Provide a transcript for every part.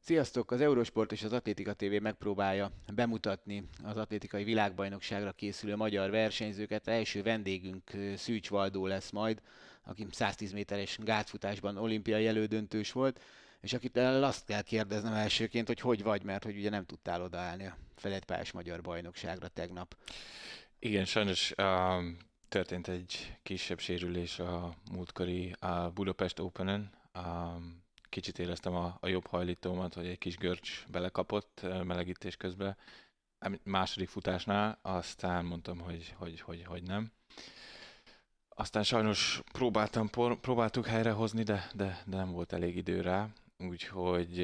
Sziasztok! Az Eurosport és az Atlétika TV megpróbálja bemutatni az atlétikai világbajnokságra készülő magyar versenyzőket. Első vendégünk Szűcs Valdó lesz majd, aki 110 méteres gátfutásban olimpiai elődöntős volt, és akit azt kell kérdeznem elsőként, hogy hogy vagy, mert hogy ugye nem tudtál odaállni a feledpályás magyar bajnokságra tegnap. Igen, sajnos történt egy kisebb sérülés a múltkori a Budapest Openen. Kicsit éreztem a jobb hajlítómat, hogy egy kis görcs belekapott melegítés közben. Második futásnál, aztán mondtam, hogy nem. Aztán sajnos próbáltuk helyrehozni, de nem volt elég idő rá. Úgyhogy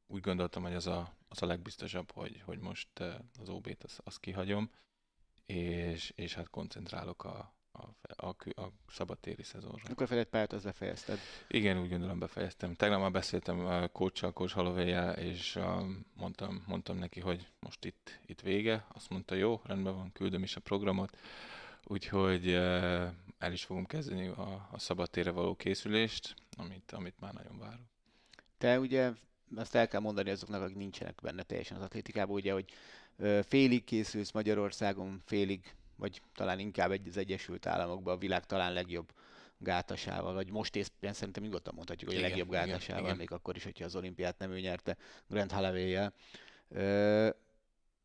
úgy gondoltam, hogy az a legbiztosabb, hogy most az OB-t azt kihagyom és hát koncentrálok a szabadtéri szezonra. Akkor a feledpályát az befejezted. Igen, úgy gondolom befejeztem. Tegnap már beszéltem a coachsal, Coach Holloway-jel, és mondtam neki, hogy most itt vége. Azt mondta, jó, rendben van, küldöm is a programot. Úgyhogy el is fogom kezdeni a szabadtérre való készülést, amit már nagyon várok. Te ugye azt el kell mondani azoknak, akik nincsenek benne teljesen az atlétikában, ugye, hogy félig készülsz Magyarországon, félig, vagy talán inkább az Egyesült Államokban a világ talán legjobb gátasával, vagy most éppen szerintem nyugodtan mondhatjuk, hogy a Igen, legjobb igen, gátasával, igen. még akkor is, hogyha az olimpiát nem ő nyerte Grant Holloway-jel. Ö,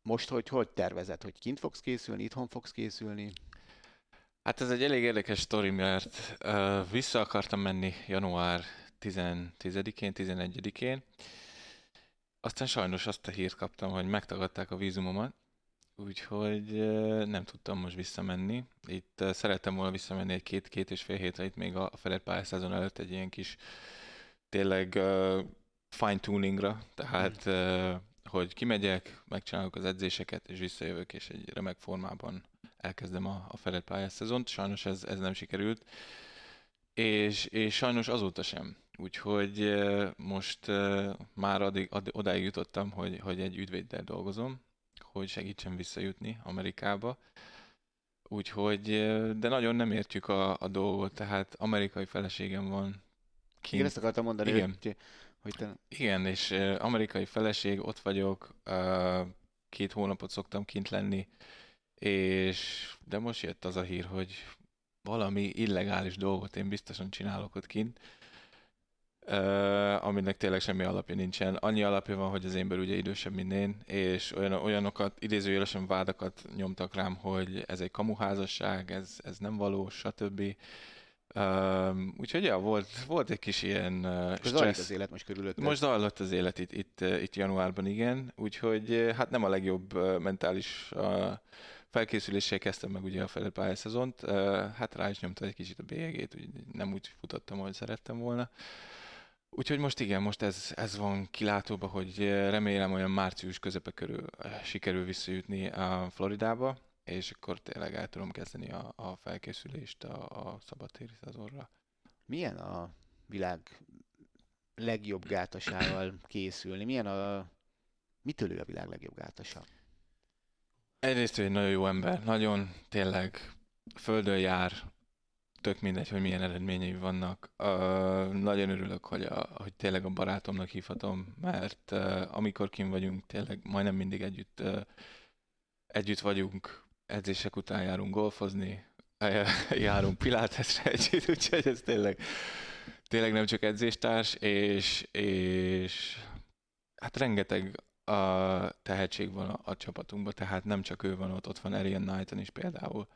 Most hogy tervezed, hogy kint fogsz készülni, itthon fogsz készülni? Hát ez egy elég érdekes sztori, mert vissza akartam menni január 10-én, 11-én, aztán sajnos azt a hírt kaptam, hogy megtagadták a vízumomat, úgyhogy nem tudtam most visszamenni. Itt szerettem volna visszamenni egy két és fél hétre, itt még a Fedett pályaszezon előtt egy ilyen kis tényleg fine-tuningra, Mhm. tehát hogy kimegyek, megcsinálok az edzéseket, és visszajövök, és egy remek formában elkezdem a Fedett pályaszezont. Sajnos ez nem sikerült, és sajnos azóta sem. Úgyhogy most már odáig jutottam, hogy egy ügyvéddel dolgozom, hogy segítsen visszajutni Amerikába. Úgyhogy, de nagyon nem értjük a dolgot, tehát amerikai feleségem van Igen, ezt kint. akartam mondani, Igen, hogy te... igen, és amerikai feleség, ott vagyok, 2 hónapot szoktam kint lenni, de most jött az a hír, hogy valami illegális dolgot én biztosan csinálok ott kint, aminek tényleg semmi alapja nincsen. Annyi alapja van, hogy az ember ugye idősebb, mint én, és olyanokat, idézőjelesen vádakat nyomtak rám, hogy ez egy kamuházasság, ez nem valós, stb. Úgyhogy ja, volt egy kis ilyen Akkor zajlik az stressz. élet most körülötted. Most zajlott az élet itt januárban, igen. Úgyhogy hát nem a legjobb mentális felkészüléssel kezdtem meg ugye a Fedett pályaszezont. Hát rá is nyomta egy kicsit a bélyegét, úgy nem úgy futottam, ahogy szerettem volna. Úgyhogy most igen, most ez van kilátóba, hogy remélem olyan március közepe körül sikerül visszajutni a Floridába, és akkor tényleg el tudom kezdeni a felkészülést a szabadtéri szezonra. Milyen a világ legjobb gátasával készülni? Mitől ő a világ legjobb gátasa? Egyrészt ő egy nagyon jó ember, nagyon tényleg földön jár, tök mindegy, hogy milyen eredményei vannak. Nagyon örülök, hogy tényleg a barátomnak hívhatom, mert amikor kim vagyunk, tényleg majdnem mindig együtt vagyunk, edzések után járunk golfozni, járunk pilátesre együtt, úgyhogy ez tényleg nem csak edzéstárs, és hát rengeteg tehetség van a csapatunkban, tehát nem csak ő van ott van Arian Knighton is például,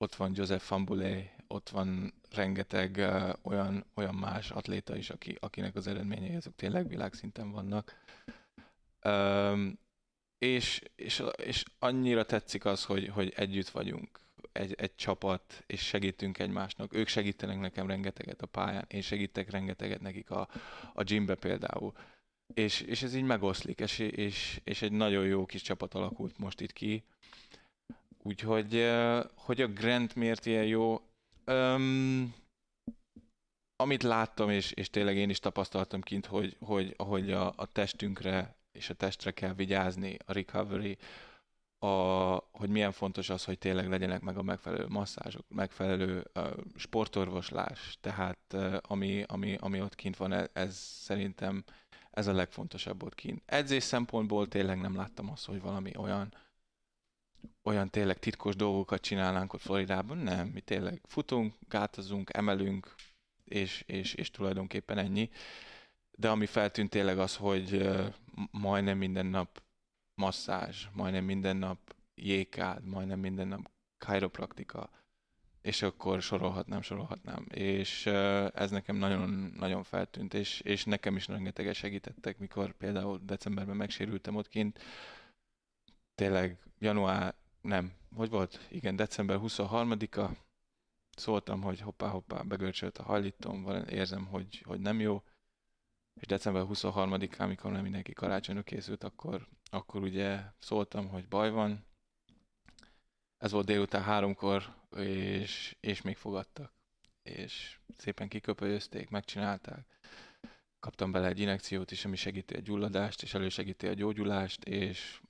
ott van Joseph Fambulé, ott van rengeteg olyan más atléta is, akinek az eredményei azok tényleg világszinten vannak. Um, és annyira tetszik az, hogy együtt vagyunk, egy csapat, és segítünk egymásnak. Ők segítenek nekem rengeteget a pályán, én segítek rengeteget nekik a gymbe például. És ez így megoszlik, és egy nagyon jó kis csapat alakult most itt ki. Úgyhogy, hogy a Grant miért ilyen jó, öm, amit láttam, és tényleg én is tapasztaltam kint, hogy a testünkre és a testre kell vigyázni, a recovery, hogy milyen fontos az, hogy tényleg legyenek meg a megfelelő masszázsok, megfelelő sportorvoslás, tehát ami ott kint van, ez szerintem Ez a legfontosabb ott kint. Edzés szempontból tényleg nem láttam azt, hogy valami olyan tényleg titkos dolgokat csinálnánk ott Floridában. Nem, mi tényleg futunk, gátozunk, emelünk, és tulajdonképpen ennyi. De ami feltűnt tényleg az, hogy majdnem minden nap masszázs, majdnem minden nap jégkád, majdnem minden nap chiropraktika, és akkor sorolhatnám. És ez nekem nagyon, nagyon feltűnt, és nekem is rengeteget segítettek, mikor például decemberben megsérültem ott kint. Tényleg hogy volt? Igen, december 23-a, szóltam, hogy hoppá, begörcsölt a hajlítom, érzem, hogy nem jó, és december 23-án, amikor nem mindenki karácsonyra készült, akkor ugye szóltam, hogy baj van. Ez volt délután 3-kor, és még fogadtak. És szépen kiköpölyözték, megcsinálták. Kaptam bele egy injekciót is, ami segíti a gyulladást, és elősegíti a gyógyulást, és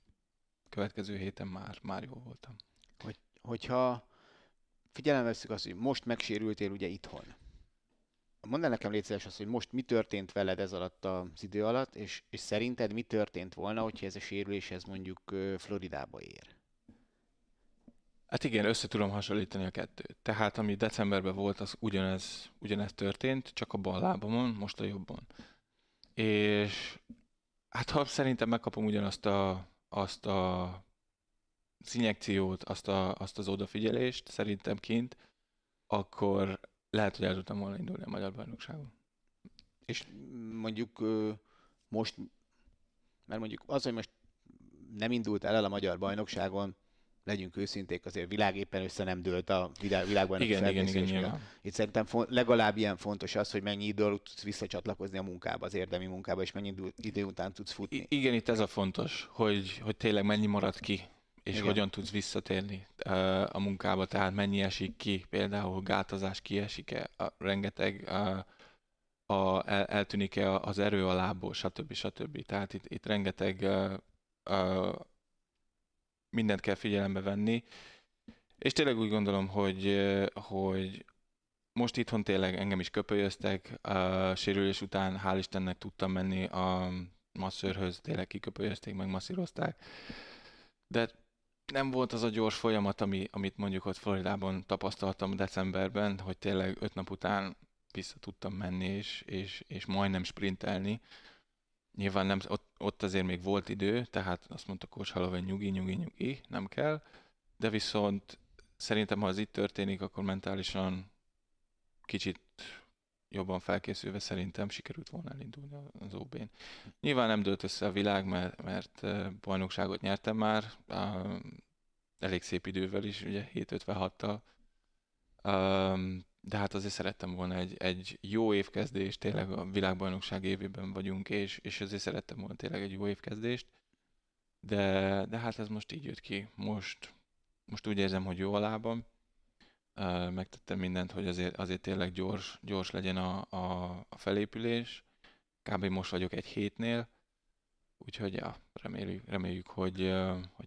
következő héten már jó voltam. Hogyha figyelembe vesszük azt, hogy most megsérültél ugye itthon. Mondd el nekem légy szíves azt, hogy most mi történt veled ez alatt az idő alatt, és szerinted mi történt volna, hogyha ez a sérülés ez mondjuk Floridába ér? Hát igen, össze tudom hasonlítani a kettőt. Tehát ami decemberben volt, az ugyanez történt, csak a bal lábamon, most a jobbon. És hát ha szerintem megkapom ugyanazt azt az injekciót, azt az odafigyelést szerintem kint, akkor lehet, hogy el tudtam volna indulni a magyar bajnokságon. És mondjuk most, mert mondjuk az, hogy most nem indult el a magyar bajnokságon, legyünk őszinték, azért világ éppen össze nem dőlt a világbajnoki felkészülés miatt. Itt szerintem legalább ilyen fontos az, hogy mennyi idő alatt tudsz visszacsatlakozni a munkába, az érdemi munkába, és mennyi idő után tudsz futni. Igen, itt ez a fontos, hogy tényleg mennyi marad ki, és Igen. hogyan tudsz visszatérni a munkába, tehát mennyi esik ki, például gátozás kiesik-e, rengeteg eltűnik-e az erő a lábból, stb. Tehát itt rengeteg mindent kell figyelembe venni, és tényleg úgy gondolom, hogy most itthon tényleg engem is köpölyöztek, sérülés után hál' Istennek tudtam menni a masszörhöz, tényleg kiköpölyözték, meg masszírozták, de nem volt az a gyors folyamat, amit mondjuk ott Floridában tapasztaltam decemberben, hogy tényleg 5 nap után vissza tudtam menni, és majdnem sprintelni. Nyilván nem, ott azért még volt idő, tehát azt mondta Coach Holloway, nyugi, nem kell, de viszont szerintem, ha az itt történik, akkor mentálisan kicsit jobban felkészülve szerintem sikerült volna elindulni az OB-n. Nyilván nem dőlt össze a világ, mert bajnokságot nyertem már, elég szép idővel is, ugye 7:56-tal, de hát azért szerettem volna egy jó évkezdést, tényleg a világbajnokság évében vagyunk, és azért szerettem volna tényleg egy jó évkezdést, de hát ez most így jött ki. Most úgy érzem, hogy jó a lábam, megtettem mindent, hogy azért tényleg gyors legyen a felépülés. Kb. Most vagyok egy hétnél, úgyhogy ja, reméljük, hogy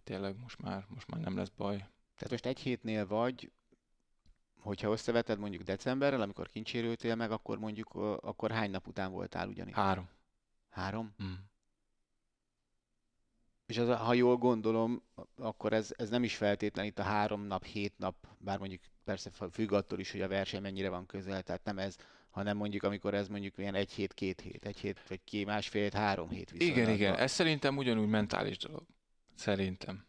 tényleg most már nem lesz baj. Tehát most egy hétnél vagy, hogyha összeveted mondjuk decemberrel, amikor kincsérültél meg, akkor mondjuk akkor hány nap után voltál ugyanitt? 3. 3? Mm. És az, ha jól gondolom, akkor ez nem is feltétlen itt a 3 nap, 7 nap, bár mondjuk persze függ attól is, hogy a verseny mennyire van közel, tehát nem ez, hanem mondjuk amikor ez mondjuk ilyen 1 hét, 2 hét, 1 hét, vagy másfél hét, 3 hét viszonylatban. Igen, ez szerintem ugyanúgy mentális dolog. Szerintem.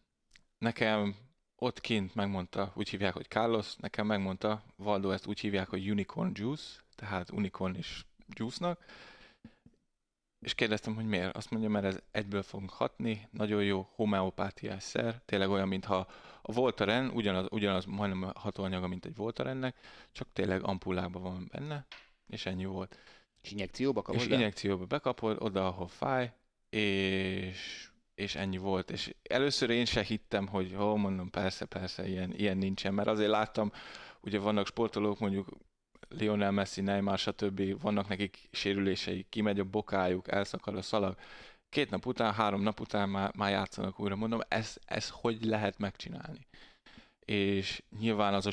Nekem ott kint megmondta, úgy hívják, hogy Carlos, nekem megmondta, Valdo ezt úgy hívják, hogy Unicorn Juice, tehát unicorn is juice-nak, és kérdeztem, hogy miért. Azt mondja, mert ez egyből fogunk hatni, nagyon jó homeopátiás szer, tényleg olyan, mintha a Voltaren, ugyanaz majdnem hatóanyaga, mint egy Voltarennek, csak tényleg ampullákban van benne, és ennyi volt. És injekcióba kapod? És injekcióba bekapod, oda, ahol fáj, és ennyi volt. És először én se hittem, hogy mondom, persze, ilyen nincsen, mert azért láttam, ugye vannak sportolók, mondjuk Lionel Messi, Neymar, stb. Vannak nekik sérülései, kimegy a bokájuk, elszakad a szalag. 2 nap után, 3 nap után már játszanak újra. Mondom, ez hogy lehet megcsinálni? És nyilván az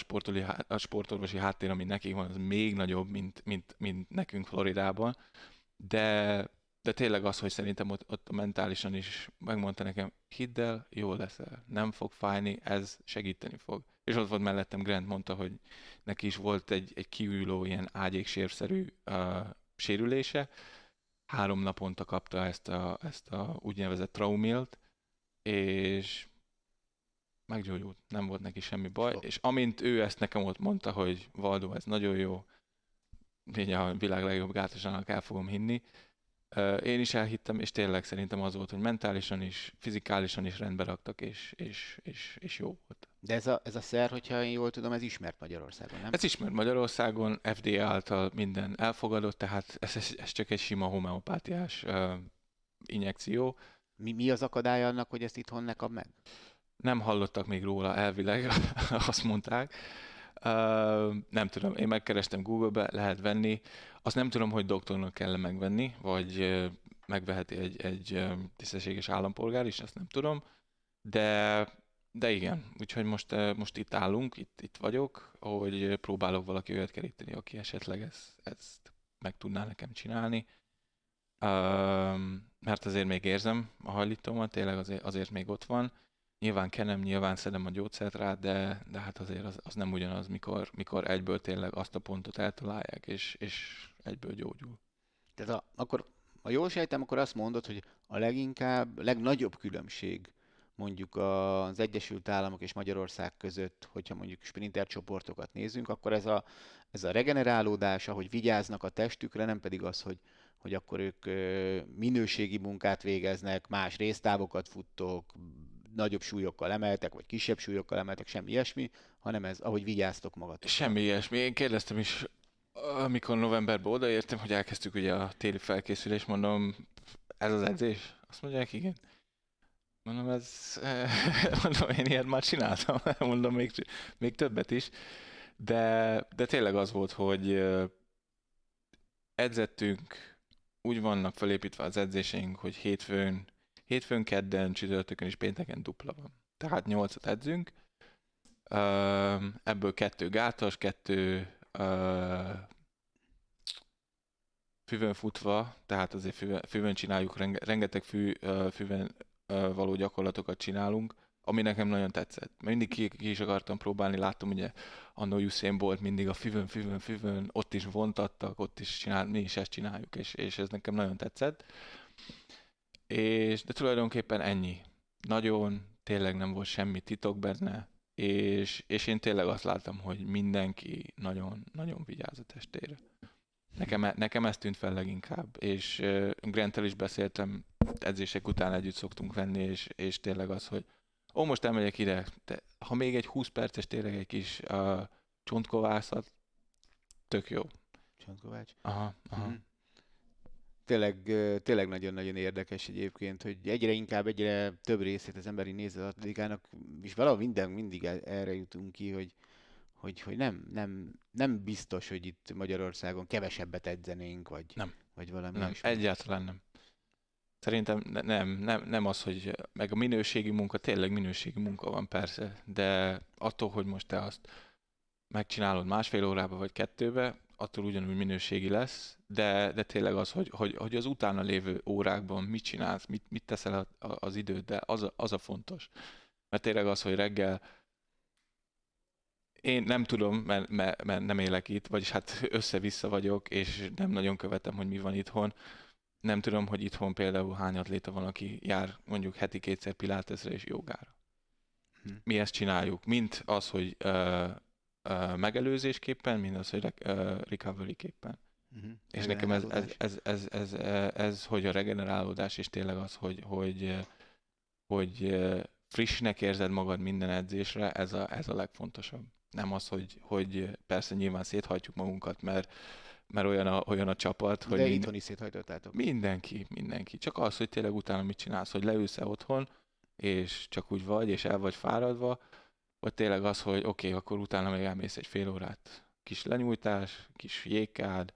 a sportorvosi háttér, ami nekik van, az még nagyobb, mint nekünk Floridában. De de tényleg az, hogy szerintem ott mentálisan is megmondta nekem, hidd el, jól leszel, nem fog fájni, ez segíteni fog. És ott volt mellettem Grant, mondta, hogy neki is volt egy kiújuló ilyen ágyéksérszerű sérülése, 3 naponta kapta ezt a úgynevezett traumilt, és meggyógyult, nem volt neki semmi baj, és amint ő ezt nekem ott mondta, hogy Valdo, ez nagyon jó, így a világ legjobb gátosának el fogom hinni, én is elhittem, és tényleg szerintem az volt, hogy mentálisan is, fizikálisan is rendbe raktak, és jó volt. De ez a szer, hogyha én jól tudom, ez ismert Magyarországon, nem? Ez ismert Magyarországon, FDA által minden elfogadott, tehát ez csak egy sima homeopátiás injekció. Mi az akadály annak, hogy ezt itthon ne kap meg? Nem hallottak még róla elvileg, azt mondták. Nem tudom, én megkerestem Google-be, lehet venni. Azt nem tudom, hogy doktornak kell megvenni, vagy megveheti egy tisztességes állampolgár is, ezt nem tudom. De igen, úgyhogy most itt állunk, itt vagyok, hogy próbálok valaki olyat keríteni, aki esetleg ezt meg tudná nekem csinálni. Mert azért még érzem a hajlítómat, tényleg azért még ott van. Nyilván kenem, nyilván szedem a gyógyszert rá, de hát azért az nem ugyanaz, mikor egyből tényleg azt a pontot eltalálják, és egyből gyógyul. Tehát akkor, ha jól sejtem, akkor azt mondod, hogy a legnagyobb különbség mondjuk az Egyesült Államok és Magyarország között, hogyha mondjuk sprinter csoportokat nézzünk, akkor ez a regenerálódás, ahogy vigyáznak a testükre, nem pedig az, hogy akkor ők minőségi munkát végeznek, más résztávokat futtok, nagyobb súlyokkal emeltek, vagy kisebb súlyokkal emeltek, semmi ilyesmi, hanem ez, ahogy vigyáztok magatokra. Semmi ilyesmi. Én kérdeztem is, amikor novemberben odaértem, hogy elkezdtük ugye a téli felkészülést, mondom, ez az edzés? Azt mondják, igen. Mondom, mondom, én ilyet már csináltam, mondom, még többet is. De tényleg az volt, hogy edzettünk, úgy vannak felépítve az edzéseink, hogy hétfőn, kedden, csütörtökön és pénteken dupla van. Tehát 8-at edzünk, ebből 2 gátas, 2 füvön futva, tehát azért füvön csináljuk, rengeteg füvön való gyakorlatokat csinálunk, ami nekem nagyon tetszett. Mindig ki is akartam próbálni, láttam ugye annó Usain Bolt mindig a füvön, ott is vontattak, ott is mi is ezt csináljuk, és ez nekem nagyon tetszett. De tulajdonképpen ennyi. Nagyon, tényleg nem volt semmi titok benne, és én tényleg azt láttam, hogy mindenki nagyon, nagyon vigyáz a testére. Nekem ez tűnt fel leginkább, és Granttel is beszéltem, edzések után együtt szoktunk venni, és tényleg az, hogy most elmegyek ide, de ha még egy 20 perces tényleg egy kis csontkovászat, tök jó. Csontkovács. Aha. Mhm. Tényleg nagyon-nagyon érdekes egyébként, hogy egyre több részét az emberi néző az atletikának, és valahol mindig erre jutunk ki, hogy nem biztos, hogy itt Magyarországon kevesebbet edzenénk, vagy valami Nem, ilyesmi. egyáltalán nem. Szerintem nem az, hogy meg a minőségi munka, tényleg minőségi munka van persze, de attól, hogy most te azt megcsinálod 1,5 órába vagy 2-be, attól ugyanúgy minőségi lesz, de tényleg az, hogy az utána lévő órákban mit csinálsz, mit teszel az időddel, az a fontos. Mert tényleg az, hogy reggel én nem tudom, mert nem élek itt, vagyis hát össze-vissza vagyok, és nem nagyon követem, hogy mi van itthon. Nem tudom, hogy itthon például hány atléta van, aki jár mondjuk heti 2-szer pilátesre és jogára. Mi ezt csináljuk, mint az, hogy megelőzésképpen, mint az, hogy recovery-képpen. És nekem ez, hogy a regenerálódás, és tényleg az, hogy frissnek érzed magad minden edzésre, ez a legfontosabb. Nem az, hogy persze nyilván széthajtjuk magunkat, mert olyan a csapat, hogy De itthon is széthajtottátok. mindenki. Csak az, hogy tényleg utána mit csinálsz, hogy leülsz-e otthon, és csak úgy vagy, és el vagy fáradva, vagy tényleg az, hogy oké, akkor utána még elmész egy fél órát, kis lenyújtás, kis jégkád,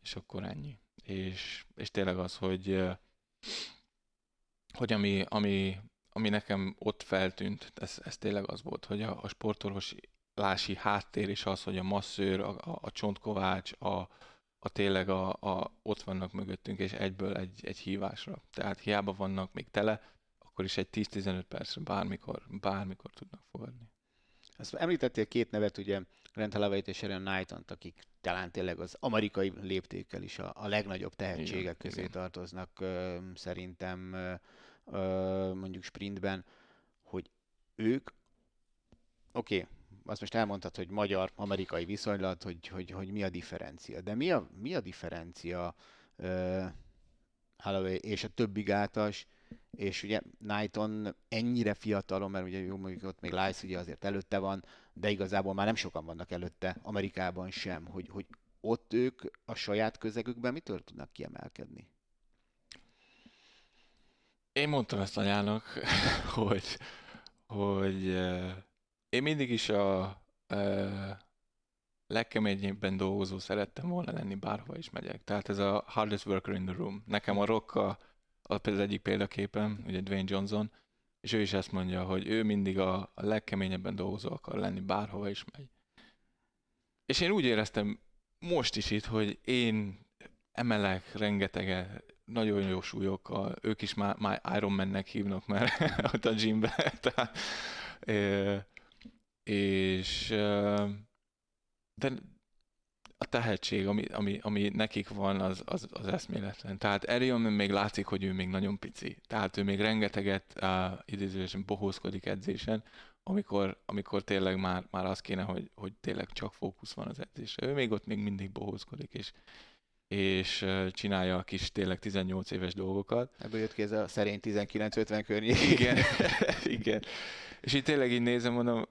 és akkor ennyi. És tényleg az, hogy ami nekem ott feltűnt, ez tényleg az volt, hogy a sportorvosi háttér és az, hogy a masszőr, a csontkovács, tényleg ott vannak mögöttünk, és egyből egy hívásra. Tehát hiába vannak még tele, akkor is egy 10-15 percre bármikor tudnak fogadni. Azt említettél két nevet, ugye Grant Holloway-t és Aaron Knight-ot, akik talán tényleg az amerikai léptékkel is a legnagyobb Igen, tehetségek közé igen. tartoznak szerintem mondjuk sprintben, hogy ők, oké, azt most elmondtad, hogy magyar-amerikai viszonylat, hogy mi a differencia. De mi a differencia Holloway és a többi gátas, és ugye Knighton ennyire fiatalon, mert ugye jó, mondjuk ott még Lyles ugye azért előtte van, de igazából már nem sokan vannak előtte, Amerikában sem, hogy ott ők a saját közegükben mitől tudnak kiemelkedni? Én mondtam ezt anyának, hogy, hogy én mindig is a legkeményebben dolgozó szerettem volna lenni, bárhova is megyek. Tehát ez a hardest worker in the room. Nekem a Rock például az egyik példaképem, ugye Dwayne Johnson, és ő is ezt mondja, hogy ő mindig a legkeményebben dolgozó akar lenni, bárhova is megy. És én úgy éreztem most is itt, hogy én emelek rengeteget, nagyon jó súlyokkal, ők is már Iron Man-nek hívnak, mert ott a gymbe. Tehát, és de a tehetség, ami nekik van, az eszméletlen. Tehát Erion még látszik, hogy ő még nagyon pici. Tehát ő még rengeteget idézőesen bohózkodik edzésen, amikor tényleg már az kéne, hogy tényleg csak fókusz van az edzésre. Ő még ott még mindig bohózkodik, és csinálja a kis tényleg 18 éves dolgokat. Ebből jött ki ez a szerény 19-50 környék. Igen, igen. És itt tényleg így nézem, mondom,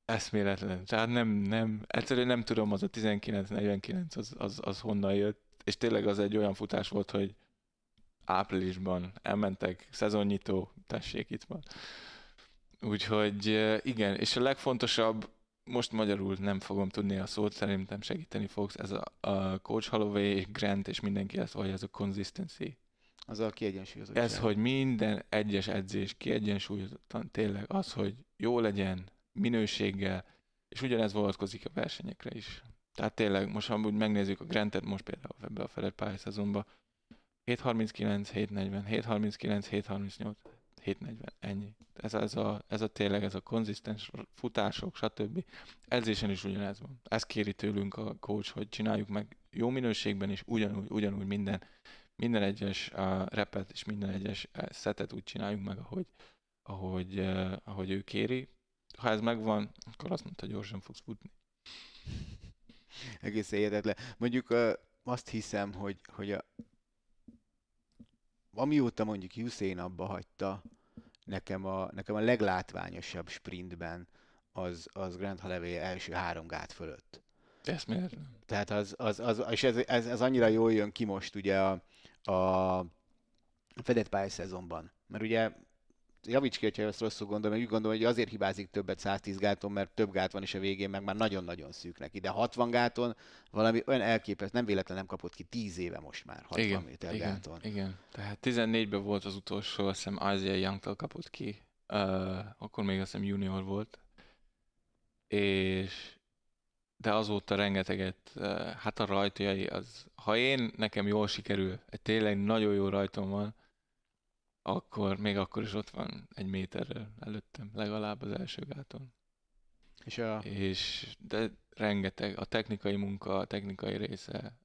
eszméletlen. Tehát egyszerűen nem tudom, az a 19-49 az honnan jött. És tényleg az egy olyan futás volt, hogy áprilisban elmentek, szezonnyitó, tessék, itt van. Úgyhogy igen, és a legfontosabb, most magyarul nem fogom tudni a szót, szerintem segíteni fogsz, ez a Coach Holloway és Grant és mindenki ezt vallja, ez a consistency. Az a kiegyensúlyozottság. Ez, hogy minden egyes edzés kiegyensúlyozottan tényleg az, hogy jó legyen, minőséggel, és ugyanez vonatkozik a versenyekre is. Tehát tényleg, most amúgy megnézzük a Grantet most például ebbe a felett pályaszezonban, 7.39, 7.40, 7.39, 7.38, 7.40, ennyi. Ez a tényleg, ez a konzisztens futások, stb. Edzésen is ugyanez van. Ezt kéri tőlünk a coach, hogy csináljuk meg jó minőségben is, ugyanúgy minden egyes repet és minden egyes szetet úgy csináljuk meg, ahogy ő kéri. Ha ez megvan, akkor azt mondta, gyorsan fogsz futni. Egész hihetetlen. Mondjuk azt hiszem, hogy amióta mondjuk Usain abba hagyta, nekem a leglátványosabb sprintben az Grant Holloway első három gát fölött. Eszméletlen. Tehát és ez annyira jól jön ki most ugye a fedett pályaszezonban. Mert ugye javíts ki, hogyha ezt rosszul gondolom, mert úgy gondolom, hogy azért hibázik többet 110 gáton, mert több gát van, és a végén meg már nagyon-nagyon szűk neki. De 60 gáton valami olyan elképesztő, nem véletlen nem kapott ki 10 éve most már 60 méter gáton. Igen. Tehát 14-ben volt az utolsó, azt hiszem Isaiah Young-tól kapott ki. Akkor még azt hiszem junior volt. De azóta rengeteget, hát a rajtjai ha nekem jól sikerül, egy tényleg nagyon jó rajtom van, még akkor is ott van egy méterrel előttem, legalább az első gáton. De rengeteg, a technikai munka, a technikai része,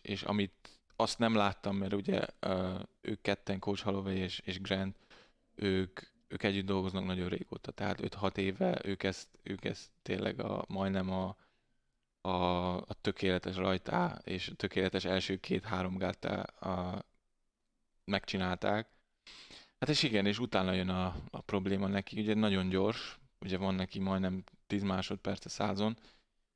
és amit azt nem láttam, mert ugye ők ketten, Coach Holloway és Grant, ők együtt dolgoznak nagyon régóta, tehát 5-6 éve ők ezt tényleg majdnem a tökéletes rajtá és a tökéletes első 2-3 gátá megcsinálták. Hát és igen, és utána jön a probléma neki, ugye nagyon gyors, ugye van neki majdnem 10 másodperc a százon,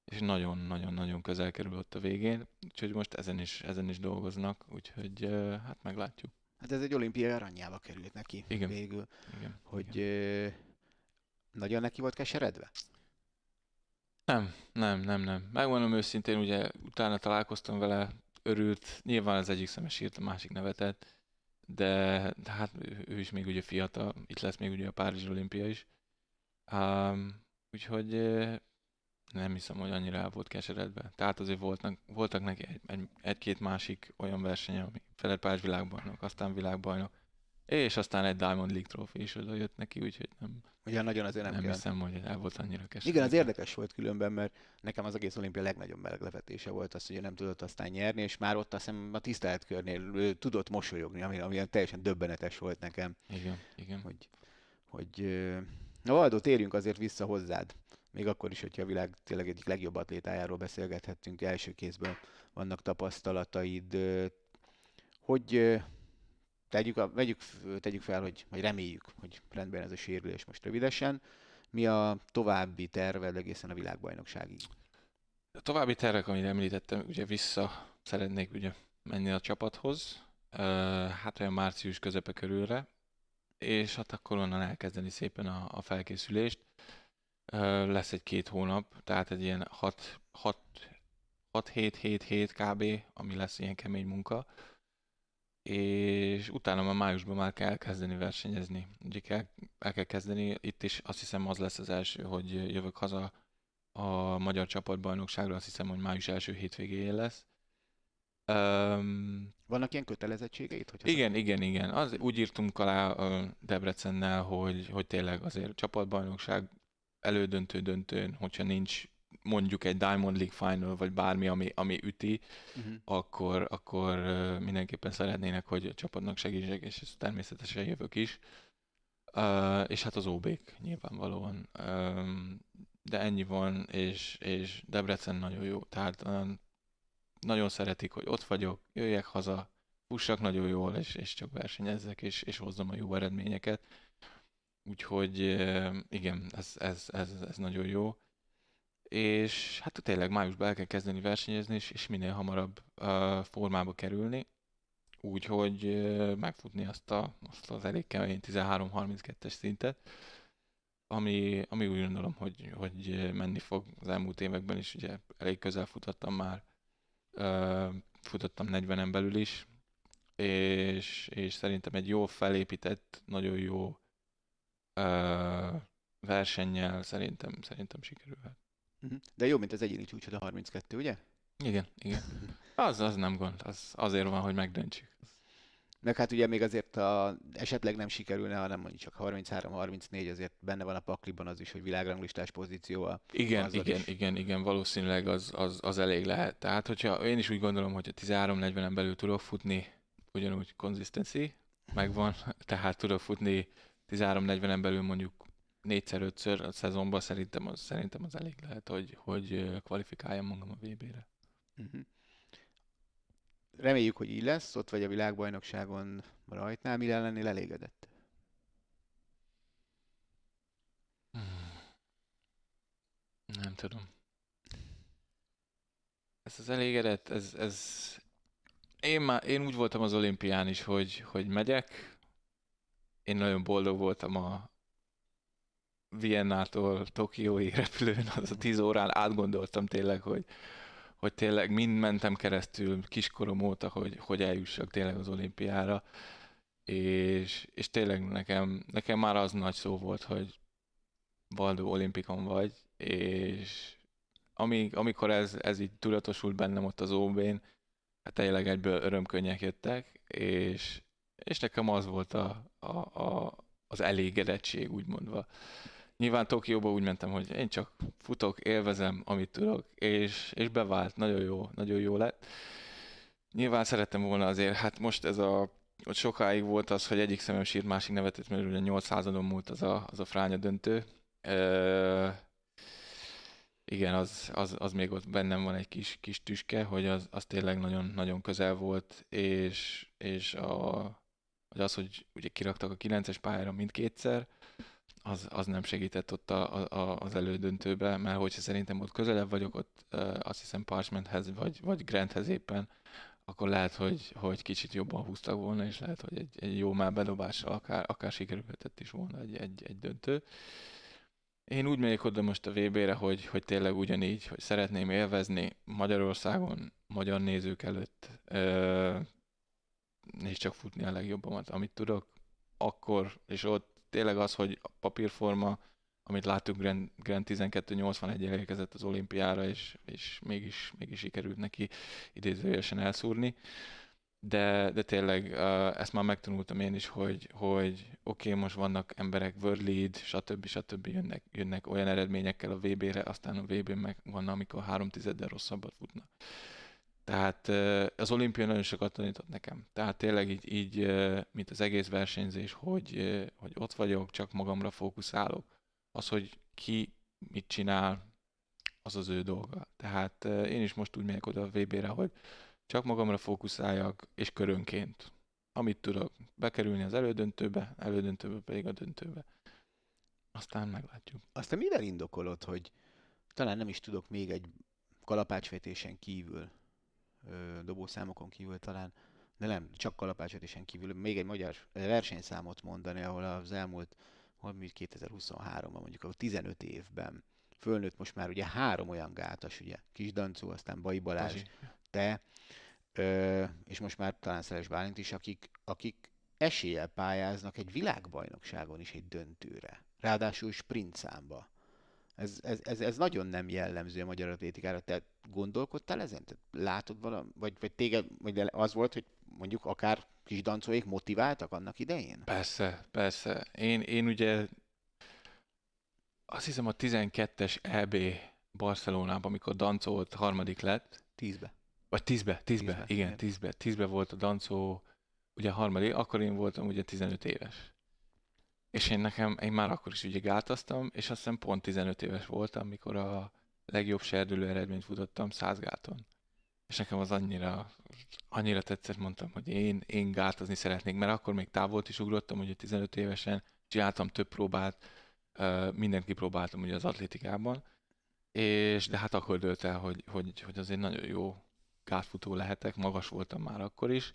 és nagyon-nagyon-nagyon közel kerül ott a végén, úgyhogy most ezen is dolgoznak, úgyhogy hát meglátjuk. Hát ez egy olimpiai aranyjába került neki Igen. végül. Igen. Hogy nagyon neki volt keseredve? Nem. Megmondom őszintén, ugye utána találkoztam vele, örült, nyilván az egyik szemes írt, a másik nevetett, de hát ő is még ugye fiatal, itt lesz még ugye a Párizsi olimpia is. Úgyhogy nem hiszem, hogy annyira el volt keseredve. Tehát azért voltak neki egy-két másik olyan versenye, ami feledpályás világbajnok, aztán világbajnok, és aztán egy Diamond League trófea is oda jött neki, úgyhogy Ugye nagyon azért nem nem kell. hiszem, hogy el volt annyira Igen, az keseredve. érdekes volt különben, mert nekem az egész olimpia legnagyobb meglepetése volt az, hogy ő nem tudott aztán nyerni, és már ott azt hiszem a tiszteletkörnél ő tudott mosolyogni, ami teljesen döbbenetes volt nekem, Igen, igen. hogy, na Valdó, térjünk azért vissza hozzád. Még akkor is, hogyha a világ tényleg egyik legjobb atlétájáról beszélgethettünk, első kézből vannak tapasztalataid. Hogy tegyük fel, hogy reméljük, hogy rendben ez a sérülés most rövidesen. Mi a további terved egészen a világbajnokságig? A további tervek, amit említettem, ugye vissza szeretnék ugye menni a csapathoz, hát olyan március közepe körülre, és hát akkor onnan elkezdeni szépen a felkészülést. Lesz egy 2 hónap, tehát egy ilyen 6-7 kb., ami lesz ilyen kemény munka, és utána már májusban már kell kezdeni versenyezni. Ugye el kell kezdeni, itt is azt hiszem az lesz az első, hogy jövök haza a magyar csapatbajnokságra, azt hiszem, hogy május első hétvégéjén lesz. Vannak ilyen kötelezettségeid? Hogyha Igen. Úgy írtunk alá a Debrecennel, hogy tényleg azért csapatbajnokság elődöntő döntőn, hogyha nincs mondjuk egy Diamond League Final, vagy bármi, ami üti, akkor mindenképpen szeretnének, hogy a csapatnak segítsek, és ezt természetesen jövök is. És hát az OB-k nyilvánvalóan. De ennyi van, és Debrecen nagyon jó. Tehát nagyon szeretik, hogy ott vagyok, jöjjek haza, fussak nagyon jól, és csak versenyezzek, és hozzam a jó eredményeket. Úgyhogy igen, ez nagyon jó. És hát tényleg májusban el kell kezdeni versenyezni, és minél hamarabb formába kerülni, úgyhogy megfutni azt az elég kemény 13-32-es szintet, ami úgy gondolom, hogy menni fog az elmúlt években is, ugye elég közel futottam már, futottam 40-en belül is, és szerintem egy jó felépített, nagyon jó versennyel szerintem sikerülhet. De jó, mint az egyéni csúcsod a 32, ugye? Igen. Az nem gond, az azért van, hogy megdöntsük. Meg hát ugye még azért esetleg nem sikerülne, hanem mondjuk csak 33-34, azért benne van a pakliban az is, hogy világranglistás pozícióval azzal is. Igen, valószínűleg az elég lehet. Tehát, hogyha én is úgy gondolom, hogy a 13-40-en belül tudok futni, ugyanúgy consistency megvan, tehát tudok futni 13-40-en belül mondjuk 4-5-ször a szezonban, szerintem az elég lehet, hogy kvalifikáljam magam a VB-re. Uh-huh. Reméljük, hogy így lesz, ott vagy a világbajnokságon rajtnál, mire lennél elégedett? Nem tudom. Ez az elégedett, én úgy voltam az olimpián is, hogy megyek. Én nagyon boldog voltam a Viennától Tokióig repülőn, az a 10 órán átgondoltam tényleg, hogy tényleg mind mentem keresztül kiskorom óta, hogy eljussak tényleg az olimpiára, és tényleg nekem már az nagy szó volt, hogy Baldó olimpikon vagy, és amikor ez így tudatosult bennem ott az OB-n, hát tényleg egyből örömkönnyek jöttek, és nekem az volt az elégedettség, úgymondva. Nyilván Tokióba úgy mentem, hogy én csak futok, élvezem, amit tudok, és bevált, nagyon jó lett. Nyilván szerettem volna azért, hát most ott sokáig volt az, hogy egyik szemem sírt, másik nevetett, mert ugye 800-on múlt az a fránya döntő. Igen, az még ott bennem van egy kis tüske, hogy az tényleg nagyon közel volt, hogy ugye kiraktak a 9-es pályára mindkétszer, az nem segített ott az elődöntőbe, mert hogyha szerintem ott közelebb vagyok, ott azt hiszem Parchmenthez vagy Granthez éppen, akkor lehet, hogy kicsit jobban húztak volna, és lehet, hogy egy jó már bedobással akár sikerülhetett is volna egy döntő. Én úgy megyek oda most a VB-re, hogy tényleg ugyanígy, hogy szeretném élvezni Magyarországon, magyar nézők előtt, és csak futni a legjobbamat, amit tudok, akkor, és ott tényleg az, hogy a papírforma, amit láttuk, Grand 1281 érkezett az olimpiára, és mégis sikerült neki idézőjelesen elszúrni. De tényleg ezt már megtanultam én is, hogy oké, most vannak emberek, World Lead, stb. Jönnek olyan eredményekkel a VB-re, aztán a VB-n meg van, amikor 3/10-del rosszabbat futnak. Tehát az olimpia nagyon sokat tanított nekem. Tehát tényleg így mint az egész versenyzés, hogy ott vagyok, csak magamra fókuszálok. Az, hogy ki mit csinál, az az ő dolga. Tehát én is most úgy megyek oda a VB-re, hogy csak magamra fókuszáljak, és körönként. Amit tudok, bekerülni az elődöntőbe pedig a döntőbe. Aztán meglátjuk. Azt te mivel indokolod, hogy talán nem is tudok még egy kalapácsvetésen kívül, dobószámokon kívül talán, de nem, csak kalapácsvetésen kívül, még egy magyar versenyszámot mondani, ahol az elmúlt, 2023-ban mondjuk a 15 évben fölnőtt most már ugye 3 olyan gátas, ugye Kis Dancó, aztán Bai Balázs, Bazsi. te, és most már talán Szeles Bálint is, akik eséllyel pályáznak egy világbajnokságon is egy döntőre. Ráadásul sprint számba. Ez nagyon nem jellemző a magyar atlétikára. Te gondolkodtál ezen? Te látod valami, vagy téged, vagy az volt, hogy mondjuk akár Kis Dancóék motiváltak annak idején? Persze. Én ugye azt hiszem a 12-es EB Barcelonában, amikor Dancó volt harmadik lett, 10-be. vagy 10-be, Tízbe, igen, igen. 10-be volt a Dancó ugye harmadik, akkor én voltam ugye 15 éves. És én már akkor is ugye gátaztam, és azt hiszem pont 15 éves voltam, amikor a legjobb serdülő eredményt futottam 100 gáton. És nekem az annyira tetszett, mondtam, hogy én gátazni szeretnék, mert akkor még távolt is ugrottam, ugye 15 évesen, csináltam több próbát, mindent kipróbáltam ugye az atlétikában, de hát akkor dőlt el, hogy azért nagyon jó gátfutó lehetek, magas voltam már akkor is,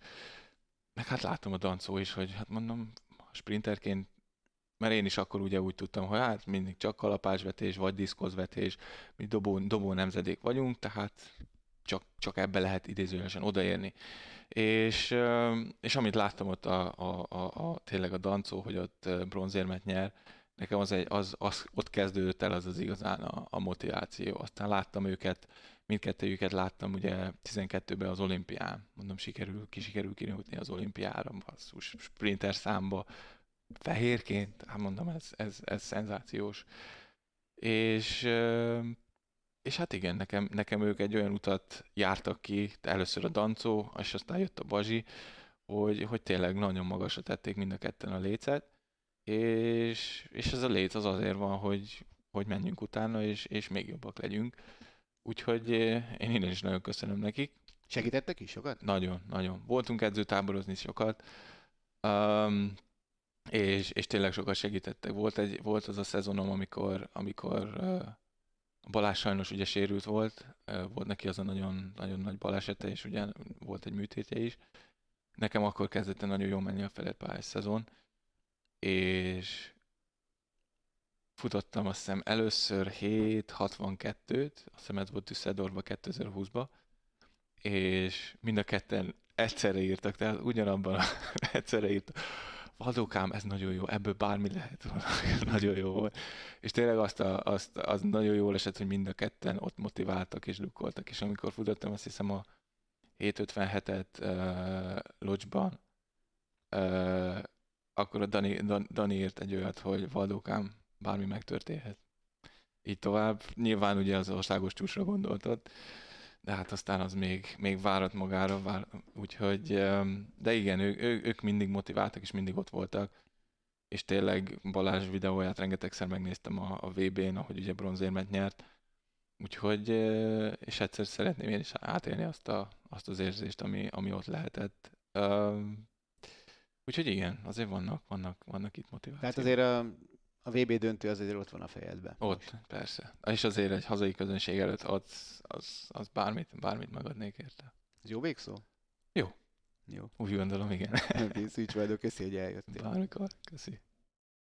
meg hát láttam a Dancó is, hogy hát mondom, sprinterként, mert én is akkor ugye úgy tudtam, hogy hát mindig csak kalapácsvetés, vagy diszkozvetés, mi dobó nemzedék vagyunk, tehát csak ebbe lehet idézőjelesen odaérni. És amit láttam ott tényleg a Dancó, hogy ott bronzérmet nyer, nekem ott kezdődött el az igazán a motiváció. Aztán láttam őket, mindkettőjüket láttam ugye 12-ben az olimpián. Mondom, sikerül kinőtni az olimpiára, basszus, sprinter számba, fehérként, hát mondom, ez szenzációs. És, és hát igen, nekem ők egy olyan utat jártak ki, először a Dancó, és aztán jött a Bazsi, hogy tényleg nagyon magasra tették mind a ketten a lécet, és ez a léc az azért van, hogy menjünk utána, és még jobbak legyünk. Úgyhogy én innen is nagyon köszönöm nekik. Segítettek is sokat? Nagyon. Voltunk edzőtáborozni sokat, és tényleg sokat segítettek. Volt az a szezonom, amikor Balázs sajnos ugye sérült volt neki az a nagyon, nagyon nagy balesete, és ugye volt egy műtétje is. Nekem akkor kezdett el nagyon jól menni a feledpályás szezon, és futottam azt hiszem először 7.62-t, azt hiszem ez volt Düsseldorfba 2020-ba, és mind a ketten egyszerre írtak, tehát ugyanabban egyszerre írtak. Valdókám, ez nagyon jó, ebből bármi lehet volna. Nagyon jó volt. És tényleg az nagyon jól esett, hogy mind a ketten ott motiváltak és drukkoltak, és amikor futottam, azt hiszem a 7.57-et Locsban, akkor a Dani írt egy olyat, hogy Valdókám, bármi megtörténhet. Így tovább. Nyilván ugye az országos csúcsra gondoltad, de hát aztán az még várat magára, úgyhogy, de igen, ők mindig motiváltak, és mindig ott voltak, és tényleg Balázs videóját rengetegszer megnéztem a VB-n, ahogy ugye bronzérmet nyert, úgyhogy, és egyszer szeretném én is átélni azt az érzést, ami ott lehetett. Úgyhogy igen, azért vannak itt motivációk. Tehát azért a VB döntő azért ott van a fejedben. Ott, Most. persze. És azért egy hazai közönség előtt az bármit megadnék érte. Ez jó végszó? Jó. Jó. Úgy gondolom, igen. Szűcs Valdó, köszi, hogy eljöttél. Bármikor. Köszi.